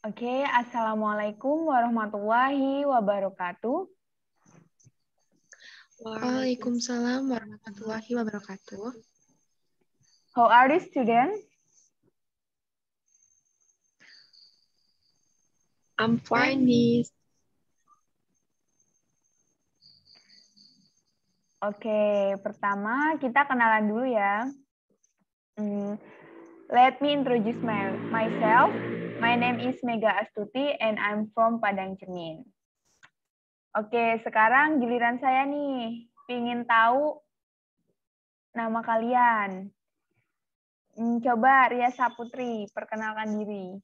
Oke, Assalamualaikum warahmatullahi wabarakatuh. Waalaikumsalam warahmatullahi wabarakatuh. How are you, students? I'm fine, Miss. Oke, pertama kita kenalan dulu ya. Let me introduce myself. My name is Mega Astuti and I'm from Padang Cermin. Oke, sekarang giliran saya nih. Pingin tahu nama kalian. Coba Ria Saputri, perkenalkan diri.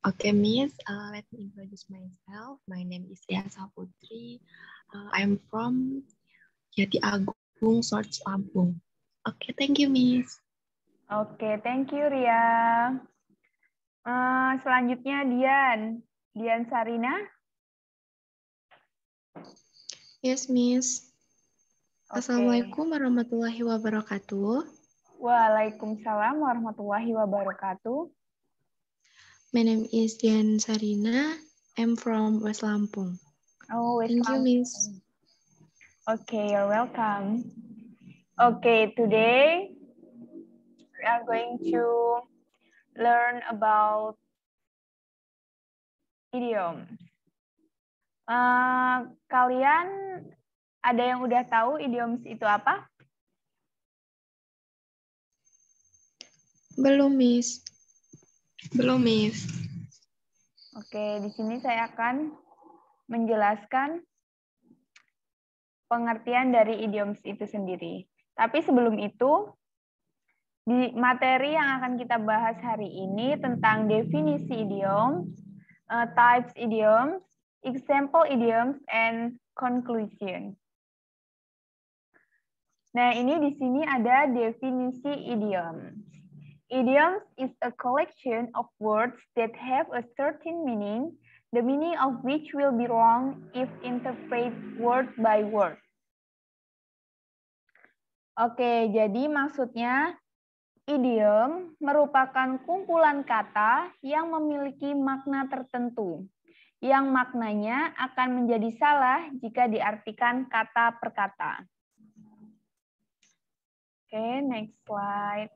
Okay, Miss. Let me introduce myself. My name is Ria Saputri. I'm from Jati Agung, Sorts Lampung. Okay, thank you, Miss. Oke, thank you Ria. Selanjutnya Dian Sarina. Yes, Miss. Okay. Assalamualaikum warahmatullahi wabarakatuh. Waalaikumsalam warahmatullahi wabarakatuh. My name is Dian Sarina. I'm from West Lampung. Oh, West Thank you, Lampung. Miss. Okay, you're welcome. Okay, today we are going to learn about idiom. Kalian ada yang udah tahu idioms itu apa? Belum, Miss. Belum, Miss. Oke, di sini saya akan menjelaskan pengertian dari idioms itu sendiri. Tapi sebelum itu, di materi yang akan kita bahas hari ini tentang definisi idiom, types idioms, example idioms, and conclusion. Nah, ini di sini ada definisi idiom. Idioms is a collection of words that have a certain meaning, the meaning of which will be wrong if interpreted word by word. Oke, jadi maksudnya idiom merupakan kumpulan kata yang memiliki makna tertentu, yang maknanya akan menjadi salah jika diartikan kata per kata. Oke, next slide.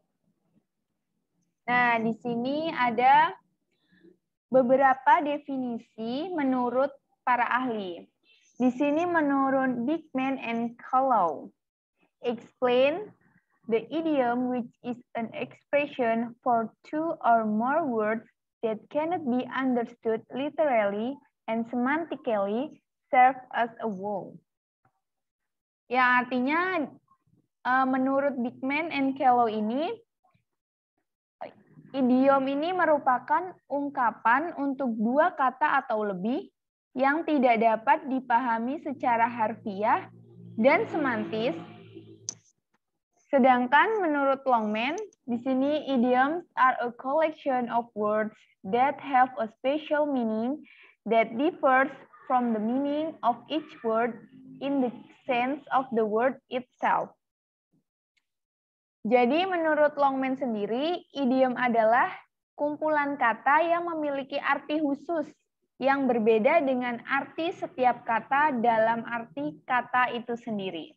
Nah, di sini ada beberapa definisi menurut para ahli. Di sini menurut Bigman and Callow, explain the idiom which is an expression for two or more words that cannot be understood literally and semantically serve as a whole. Yang artinya menurut Bigman and Callow ini, idiom ini merupakan ungkapan untuk dua kata atau lebih yang tidak dapat dipahami secara harfiah dan semantis. Sedangkan menurut Longman, di sini idioms are a collection of words that have a special meaning that differs from the meaning of each word in the sense of the word itself. Jadi menurut Longman sendiri, idiom adalah kumpulan kata yang memiliki arti khusus yang berbeda dengan arti setiap kata dalam arti kata itu sendiri.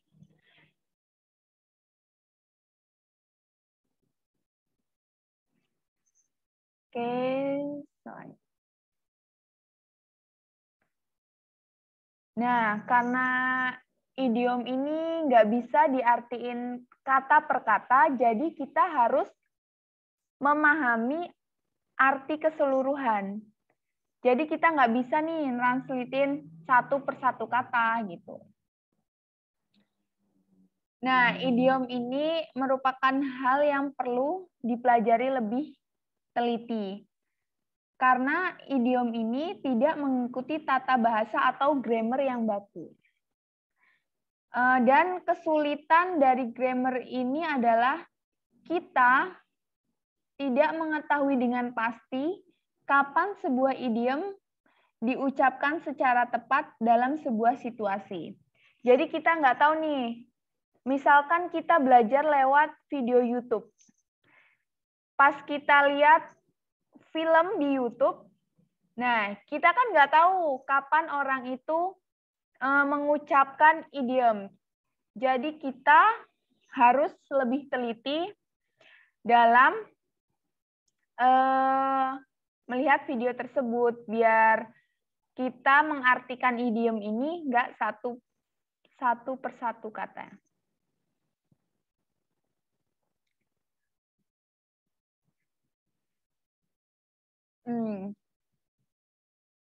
Oke, sorry. Nah, karena idiom ini nggak bisa diartiin kata per kata, jadi kita harus memahami arti keseluruhan. Jadi kita nggak bisa nih translatein satu persatu kata gitu. Nah, idiom ini merupakan hal yang perlu dipelajari lebih teliti. Karena idiom ini tidak mengikuti tata bahasa atau grammar yang baku. Dan kesulitan dari grammar ini adalah kita tidak mengetahui dengan pasti kapan sebuah idiom diucapkan secara tepat dalam sebuah situasi. Jadi kita nggak tahu nih, misalkan kita belajar lewat video YouTube. pas kita lihat film di YouTube, nah kita kan nggak tahu kapan orang itu mengucapkan idiom. Jadi kita harus lebih teliti dalam melihat video tersebut biar kita mengartikan idiom ini nggak satu persatu kata.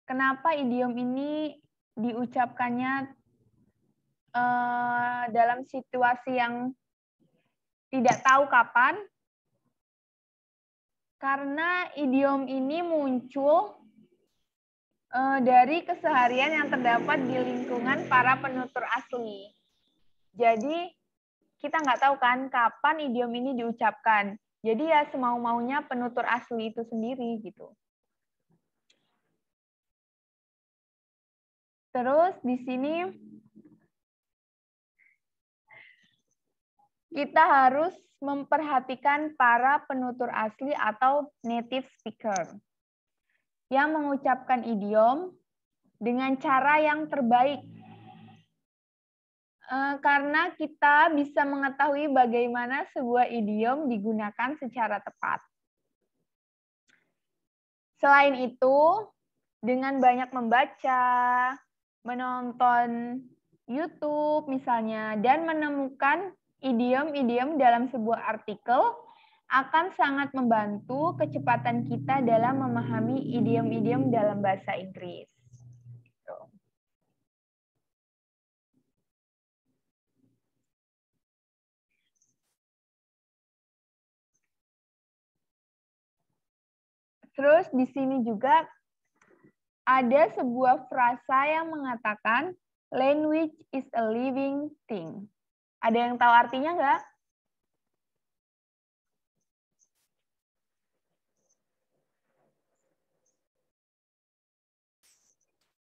Kenapa idiom ini diucapkannya dalam situasi yang tidak tahu kapan? Karena idiom ini muncul dari keseharian yang terdapat di lingkungan para penutur asli. Jadi kita nggak tahu kan kapan idiom ini diucapkan. Jadi ya semau-maunya penutur asli itu sendiri gitu. Terus di sini kita harus memperhatikan para penutur asli atau native speaker yang mengucapkan idiom dengan cara yang terbaik. Karena kita bisa mengetahui bagaimana sebuah idiom digunakan secara tepat. Selain itu, dengan banyak membaca, menonton YouTube misalnya, dan menemukan idiom-idiom dalam sebuah artikel akan sangat membantu kecepatan kita dalam memahami idiom-idiom dalam bahasa Inggris. Terus di sini juga ada sebuah frasa yang mengatakan language is a living thing. Ada yang tahu artinya nggak?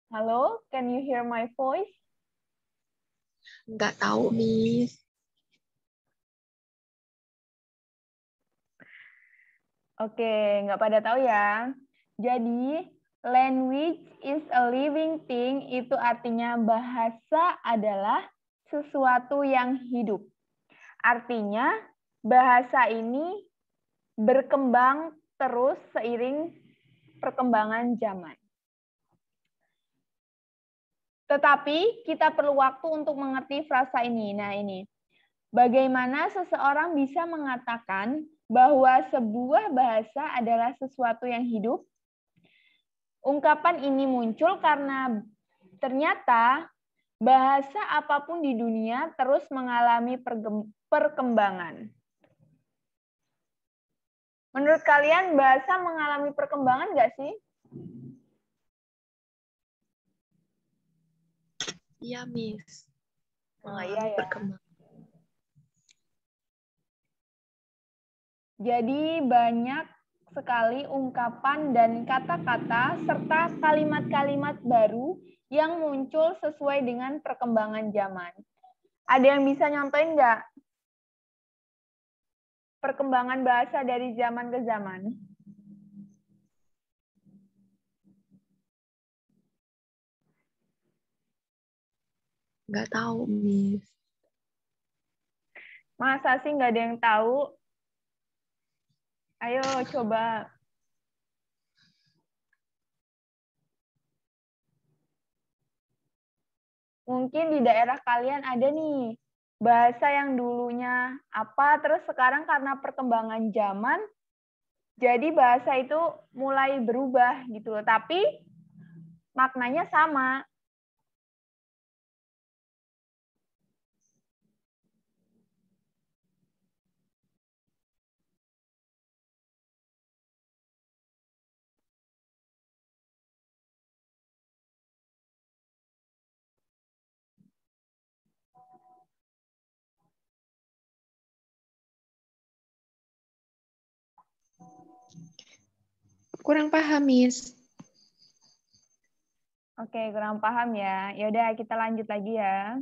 Halo, can you hear my voice? Nggak tahu, Miss. Oke, nggak pada tahu ya. Jadi, language is a living thing itu artinya bahasa adalah sesuatu yang hidup. Artinya, bahasa ini berkembang terus seiring perkembangan zaman. Tetapi kita perlu waktu untuk mengerti frasa ini. Nah, ini. Bagaimana seseorang bisa mengatakan bahwa sebuah bahasa adalah sesuatu yang hidup? Ungkapan ini muncul karena ternyata bahasa apapun di dunia terus mengalami perkembangan. Menurut kalian bahasa mengalami perkembangan nggak sih? Iya, Miss. Iya ya. Berkembang. Jadi banyak sekali ungkapan dan kata-kata serta kalimat-kalimat baru yang muncul sesuai dengan perkembangan zaman. Ada yang bisa nyontoin nggak? Perkembangan bahasa dari zaman ke zaman. Nggak tahu, Miss. Masa sih nggak ada yang tahu? Ayo coba. Mungkin di daerah kalian ada nih bahasa yang dulunya apa, terus sekarang karena perkembangan zaman, jadi bahasa itu mulai berubah gitu loh. Tapi maknanya sama. Kurang paham, Miss. Oke, kurang paham ya. Yaudah, kita lanjut lagi ya.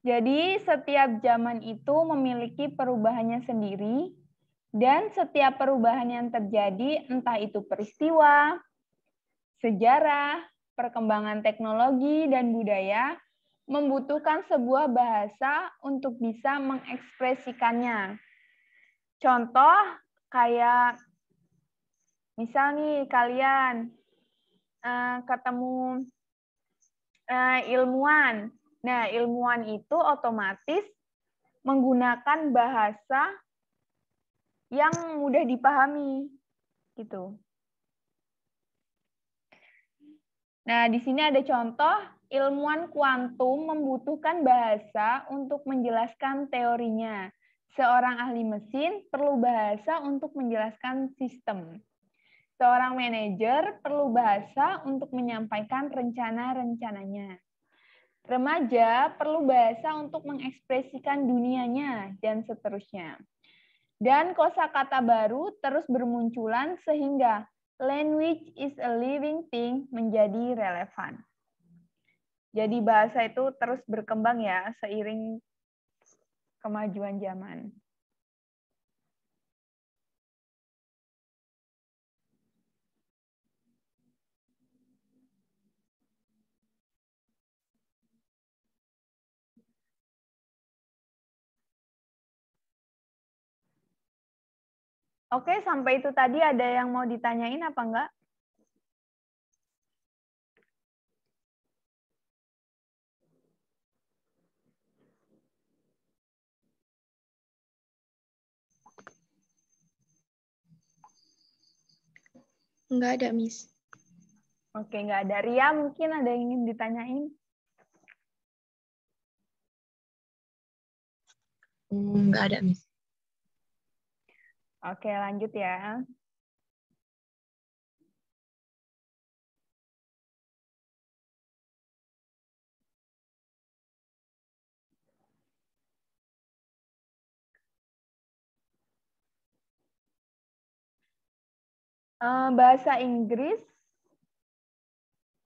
Jadi setiap zaman itu memiliki perubahannya sendiri, dan setiap perubahan yang terjadi, entah itu peristiwa, sejarah, perkembangan teknologi, dan budaya, membutuhkan sebuah bahasa untuk bisa mengekspresikannya. Contoh kayak misal nih kalian ketemu ilmuwan. Nah, ilmuwan itu otomatis menggunakan bahasa yang mudah dipahami gitu. Nah, di sini ada contoh ilmuwan kuantum membutuhkan bahasa untuk menjelaskan teorinya. Seorang ahli mesin perlu bahasa untuk menjelaskan sistem. Seorang manajer perlu bahasa untuk menyampaikan rencana-rencananya. Remaja perlu bahasa untuk mengekspresikan dunianya, dan seterusnya. Dan kosakata baru terus bermunculan sehingga language is a living thing menjadi relevan. Jadi bahasa itu terus berkembang ya seiring kemajuan zaman. Oke, sampai itu tadi ada yang mau ditanyain apa enggak? Enggak ada, Miss. Oke, enggak ada. Ria mungkin ada yang ingin ditanyain? Enggak ada, Miss. Oke, lanjut ya. Bahasa Inggris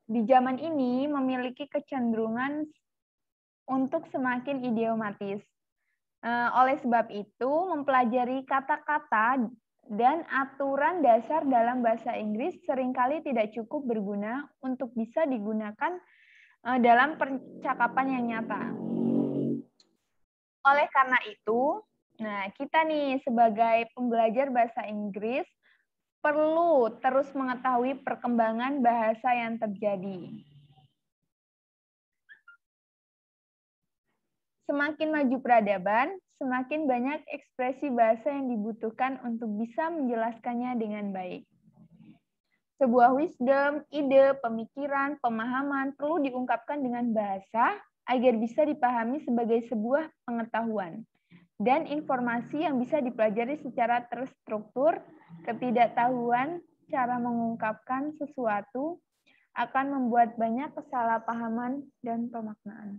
di zaman ini memiliki kecenderungan untuk semakin idiomatis. Oleh sebab itu, mempelajari kata-kata dan aturan dasar dalam bahasa Inggris seringkali tidak cukup berguna untuk bisa digunakan dalam percakapan yang nyata. Oleh karena itu, nah kita nih sebagai pembelajar bahasa Inggris perlu terus mengetahui perkembangan bahasa yang terjadi. Semakin maju peradaban, semakin banyak ekspresi bahasa yang dibutuhkan untuk bisa menjelaskannya dengan baik. Sebuah wisdom, ide, pemikiran, pemahaman perlu diungkapkan dengan bahasa agar bisa dipahami sebagai sebuah pengetahuan dan informasi yang bisa dipelajari secara terstruktur. Ketidaktahuan cara mengungkapkan sesuatu akan membuat banyak kesalahpahaman dan pemaknaan.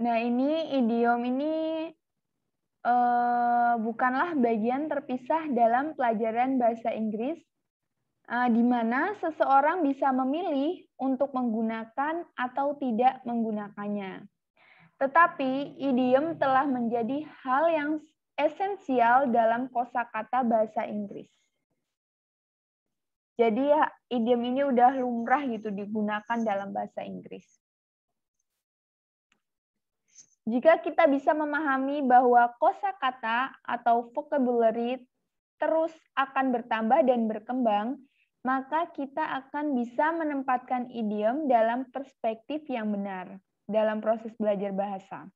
Nah, ini idiom ini bukanlah bagian terpisah dalam pelajaran bahasa Inggris, di mana seseorang bisa memilih untuk menggunakan atau tidak menggunakannya. Tetapi idiom telah menjadi hal yang esensial dalam kosakata bahasa Inggris. Jadi idiom ini udah lumrah gitu digunakan dalam bahasa Inggris. Jika kita bisa memahami bahwa kosakata atau vocabulary terus akan bertambah dan berkembang, maka kita akan bisa menempatkan idiom dalam perspektif yang benar dalam proses belajar bahasa.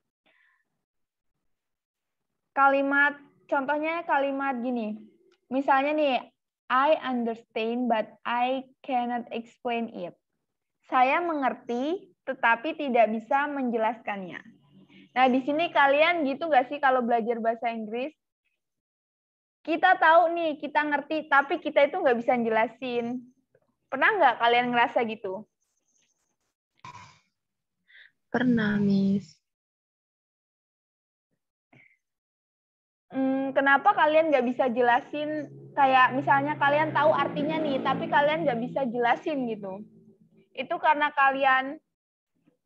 Contohnya kalimat gini, misalnya nih, I understand but I cannot explain it. Saya mengerti, tetapi tidak bisa menjelaskannya. Nah, di sini kalian gitu nggak sih kalau belajar bahasa Inggris? kita tahu nih, kita ngerti, tapi kita itu nggak bisa jelasin. Pernah nggak kalian ngerasa gitu? Pernah, Miss. Kenapa kalian nggak bisa jelasin? Kayak misalnya kalian tahu artinya nih, tapi kalian nggak bisa jelasin gitu. Itu karena kalian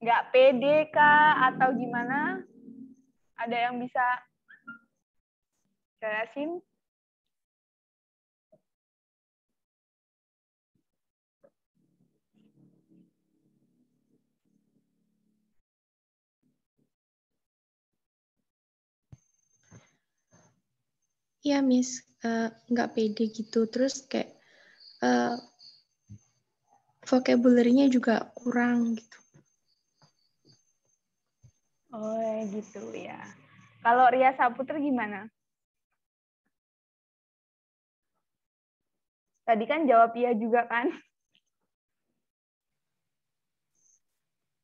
nggak pede kah atau gimana? Ada yang bisa jelasin? Iya, Miss. Nggak pede gitu. Terus kayak vocabulary-nya juga kurang gitu. Oh, gitu ya. Kalau Ria Saputra gimana? Tadi kan jawab iya juga kan?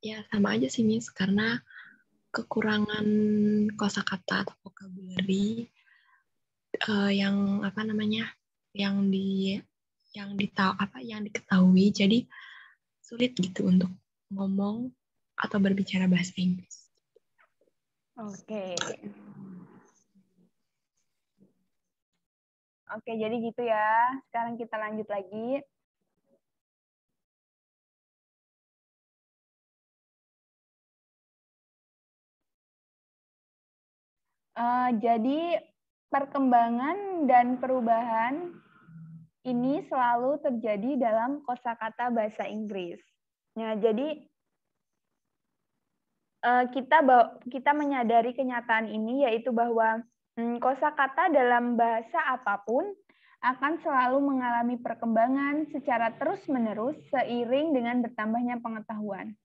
Ya, sama aja sih, Miss. Karena kekurangan kosakata atau vocabulary yang apa namanya? yang diketahui, jadi sulit gitu untuk ngomong atau berbicara bahasa Inggris. Oke. Oke, jadi gitu ya. Sekarang kita lanjut lagi. Jadi perkembangan dan perubahan ini selalu terjadi dalam kosakata bahasa Inggris. Nah, jadi kita menyadari kenyataan ini, yaitu bahwa kosakata dalam bahasa apapun akan selalu mengalami perkembangan secara terus-menerus seiring dengan bertambahnya pengetahuan.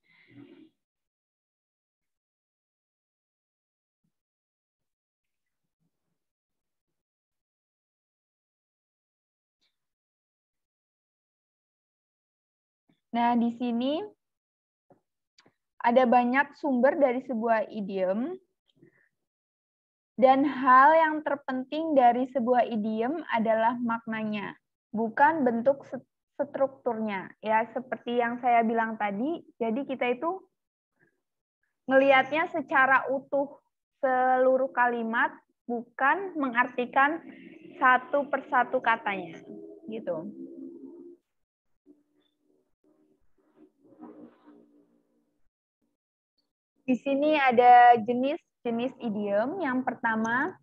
Nah, di sini ada banyak sumber dari sebuah idiom, dan hal yang terpenting dari sebuah idiom adalah maknanya, bukan bentuk strukturnya. Ya, seperti yang saya bilang tadi, jadi kita itu ngelihatnya secara utuh seluruh kalimat, bukan mengartikan satu persatu katanya. Gitu. Di sini ada jenis-jenis idiom. Yang pertama,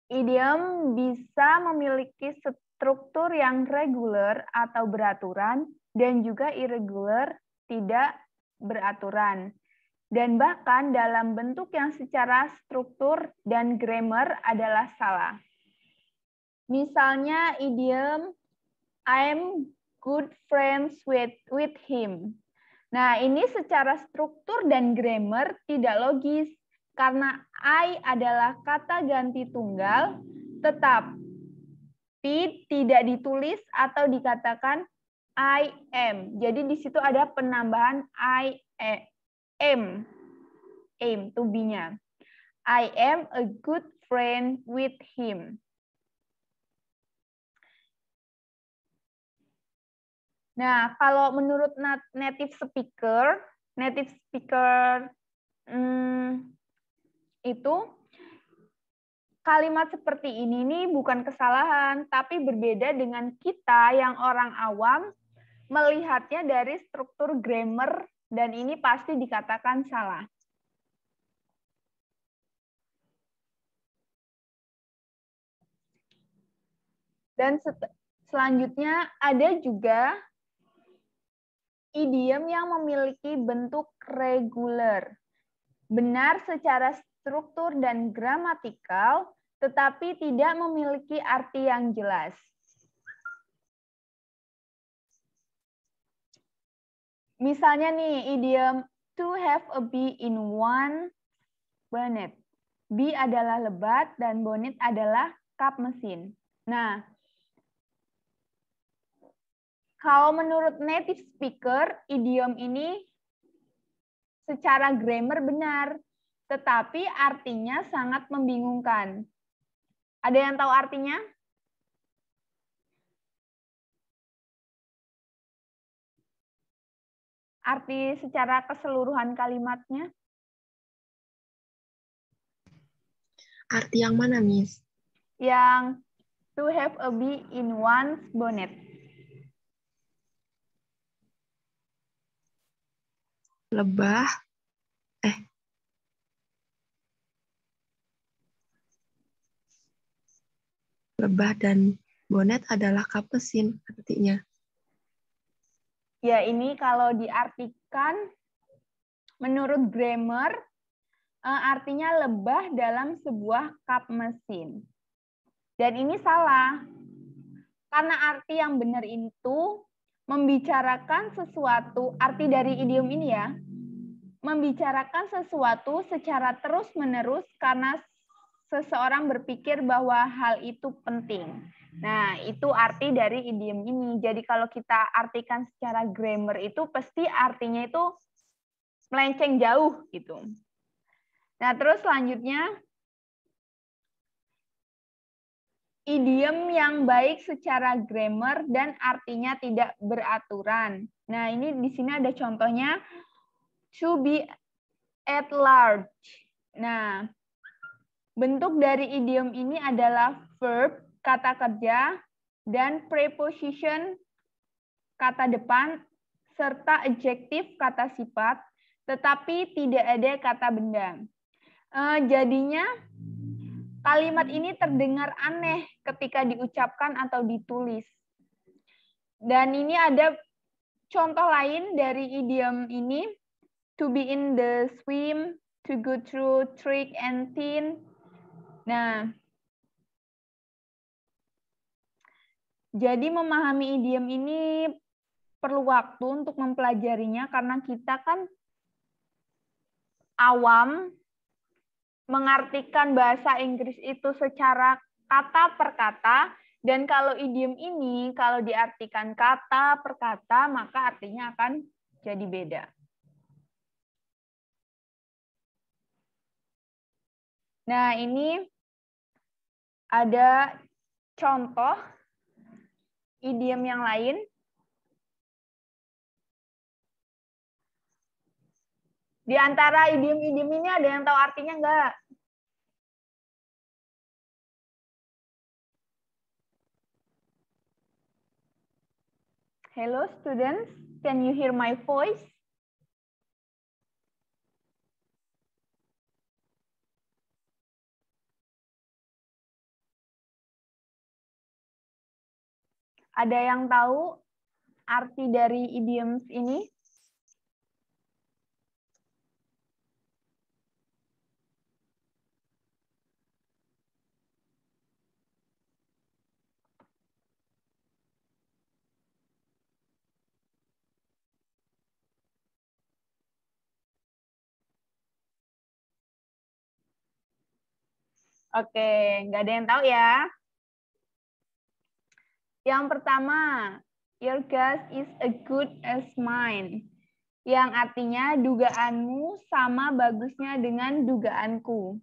idiom bisa memiliki struktur yang reguler atau beraturan dan juga irregular, tidak beraturan. Dan bahkan dalam bentuk yang secara struktur dan grammar adalah salah. Misalnya idiom I'm good friends with him. Nah, ini secara struktur dan grammar tidak logis karena I adalah kata ganti tunggal, tetapi tidak ditulis atau dikatakan I am. Jadi di situ ada penambahan I am, to be-nya. I am a good friend with him. Nah, kalau menurut native speaker itu kalimat seperti ini nih bukan kesalahan, tapi berbeda dengan kita yang orang awam melihatnya dari struktur grammar, dan ini pasti dikatakan salah. Dan selanjutnya ada juga idiom yang memiliki bentuk reguler. Benar secara struktur dan gramatikal, tetapi tidak memiliki arti yang jelas. Misalnya nih, idiom to have a bee in one bonnet. Bee adalah lebat dan bonnet adalah kap mesin. Nah, kalau menurut native speaker, idiom ini secara grammar benar, tetapi artinya sangat membingungkan. Ada yang tahu artinya? Arti secara keseluruhan kalimatnya? Arti yang mana, Miss? Yang to have a bee in one's bonnet. Lebah. Lebah dan bonet adalah kapesin artinya. Ya, ini kalau diartikan menurut grammar, artinya lebah dalam sebuah kap mesin. Dan ini salah. Karena arti yang benar itu membicarakan sesuatu, arti dari idiom ini ya, membicarakan sesuatu secara terus-menerus karena seseorang berpikir bahwa hal itu penting. Nah, itu arti dari idiom ini. Jadi kalau kita artikan secara grammar itu pasti artinya itu melenceng jauh gitu. Nah, terus selanjutnya idiom yang baik secara grammar dan artinya tidak beraturan. Nah, ini di sini ada contohnya to be at large. Nah, bentuk dari idiom ini adalah verb, kata kerja, dan preposition, kata depan, serta adjektif, kata sifat, tetapi tidak ada kata benda. Jadinya kalimat ini terdengar aneh ketika diucapkan atau ditulis. Dan ini ada contoh lain dari idiom ini, to be in the swim, to go through thick and thin. Nah, jadi memahami idiom ini perlu waktu untuk mempelajarinya karena kita kan awam mengartikan bahasa Inggris itu secara kata per kata, dan kalau idiom ini kalau diartikan kata per kata maka artinya akan jadi beda. Nah, ini ada contoh idiom yang lain. Di antara idiom-idiom ini ada yang tahu artinya enggak? Hello students, can you hear my voice? Ada yang tahu arti dari idioms ini? Oke, nggak ada yang tahu ya. Yang pertama, your guess is as good as mine. Yang artinya dugaanmu sama bagusnya dengan dugaanku.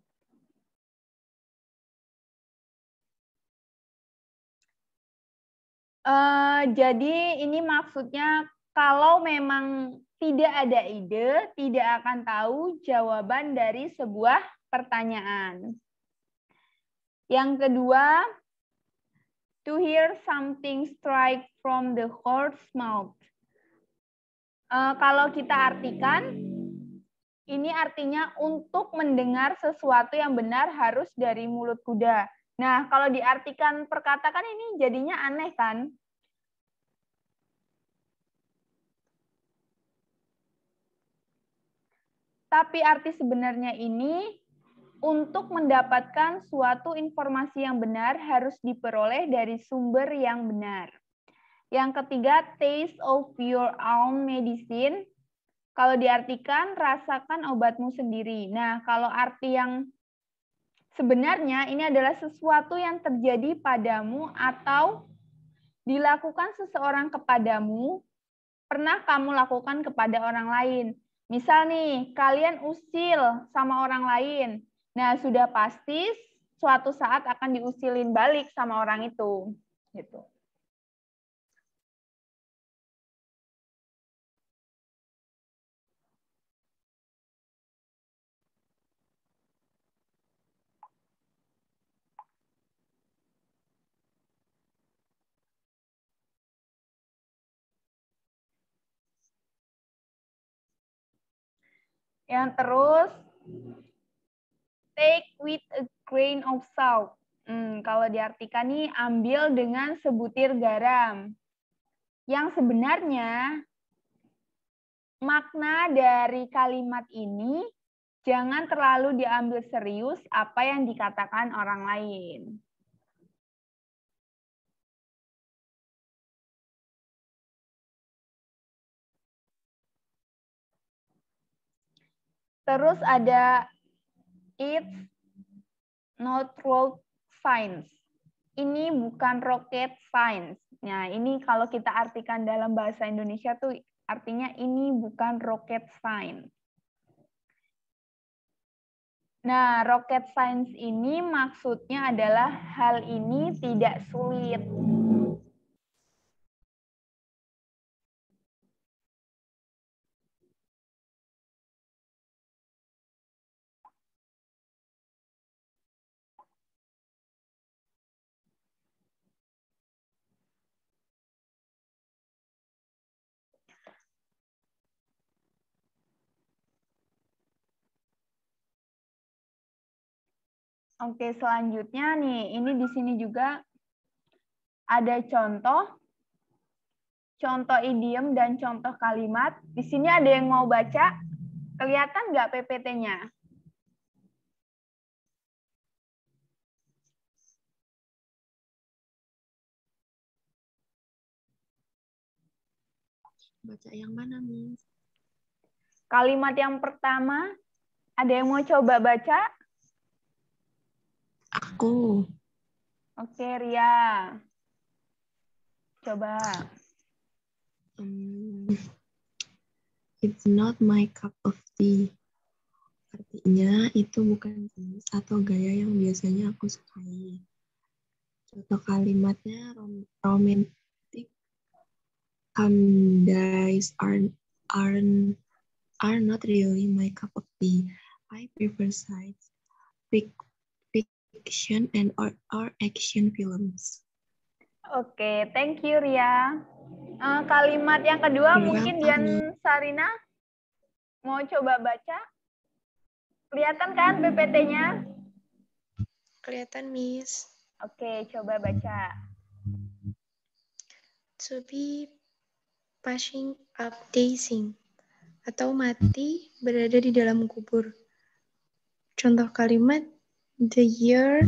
Jadi ini maksudnya kalau memang tidak ada ide, tidak akan tahu jawaban dari sebuah pertanyaan. Yang kedua, to hear something strike from the horse's mouth. Kalau kita artikan, ini artinya untuk mendengar sesuatu yang benar harus dari mulut kuda. Nah, kalau diartikan perkatakan ini jadinya aneh kan? Tapi arti sebenarnya ini untuk mendapatkan suatu informasi yang benar harus diperoleh dari sumber yang benar. Yang ketiga, taste of your own medicine. Kalau diartikan, rasakan obatmu sendiri. Nah, kalau arti yang sebenarnya ini adalah sesuatu yang terjadi padamu atau dilakukan seseorang kepadamu, pernah kamu lakukan kepada orang lain. Misal nih, kalian usil sama orang lain. Nah, sudah pasti suatu saat akan diusilin balik sama orang itu. Gitu. Yang terus, take with a grain of salt. Kalau diartikan nih, ambil dengan sebutir garam. Yang sebenarnya, makna dari kalimat ini, jangan terlalu diambil serius apa yang dikatakan orang lain. Terus ada it's not rocket science. Ini bukan rocket science. Nah, ini kalau kita artikan dalam bahasa Indonesia tuh artinya ini bukan rocket science. Nah, rocket science ini maksudnya adalah hal ini tidak sulit. Oke, selanjutnya nih, ini di sini juga ada contoh idiom dan contoh kalimat. Di sini ada yang mau baca? Kelihatan nggak PPT-nya? Baca yang mana, Miss? Kalimat yang pertama, ada yang mau coba baca? Aku. Oke, Ria. Coba. It's not my cup of tea. Artinya itu bukan jenis atau gaya yang biasanya aku sukai. Contoh kalimatnya romantic days are not really my cup of tea. I prefer science fiction and or action films. Oke, thank you, Ria. Kalimat yang kedua mungkin Dian Sarina mau coba baca. Kelihatan kan PPT-nya? Kelihatan, Miss. Oke, coba baca. To be passing up dancing atau mati berada di dalam kubur. Contoh kalimat, the year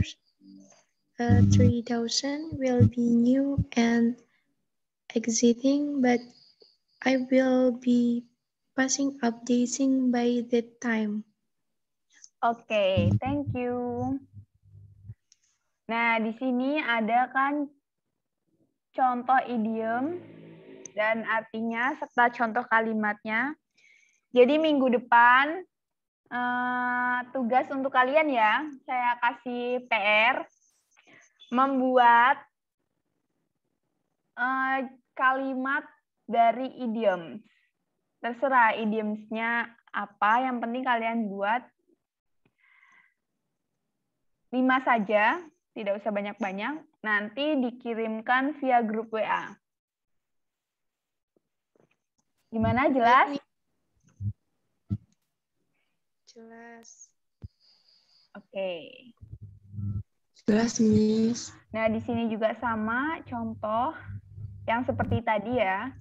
3000 will be new and exciting, but I will be passing up dancing by that time. Oke, thank you. Nah, di sini ada kan contoh idiom dan artinya serta contoh kalimatnya. Jadi minggu depan tugas untuk kalian ya, saya kasih PR membuat kalimat dari idiom. Terserah idiomsnya apa, yang penting kalian buat 5 saja, tidak usah banyak-banyak. Nanti dikirimkan via grup WA. Gimana, jelas? Jelas. Oke. Jelas, Miss. Nah, di sini juga sama contoh yang seperti tadi ya.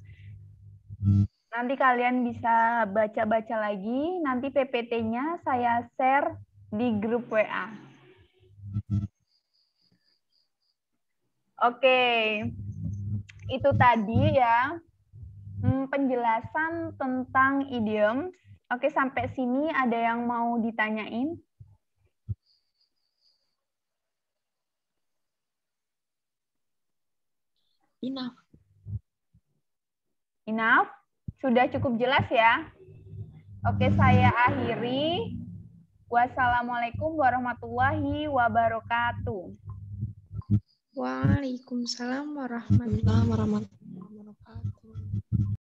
Nanti kalian bisa baca-baca lagi. Nanti PPT-nya saya share di grup WA. Oke. Itu tadi ya penjelasan tentang idiom. Oke, sampai sini ada yang mau ditanyain? Enough. Enough? Sudah cukup jelas ya? Oke, saya akhiri Wassalamualaikum warahmatullahi wabarakatuh. Waalaikumsalam warahmatullahi wabarakatuh.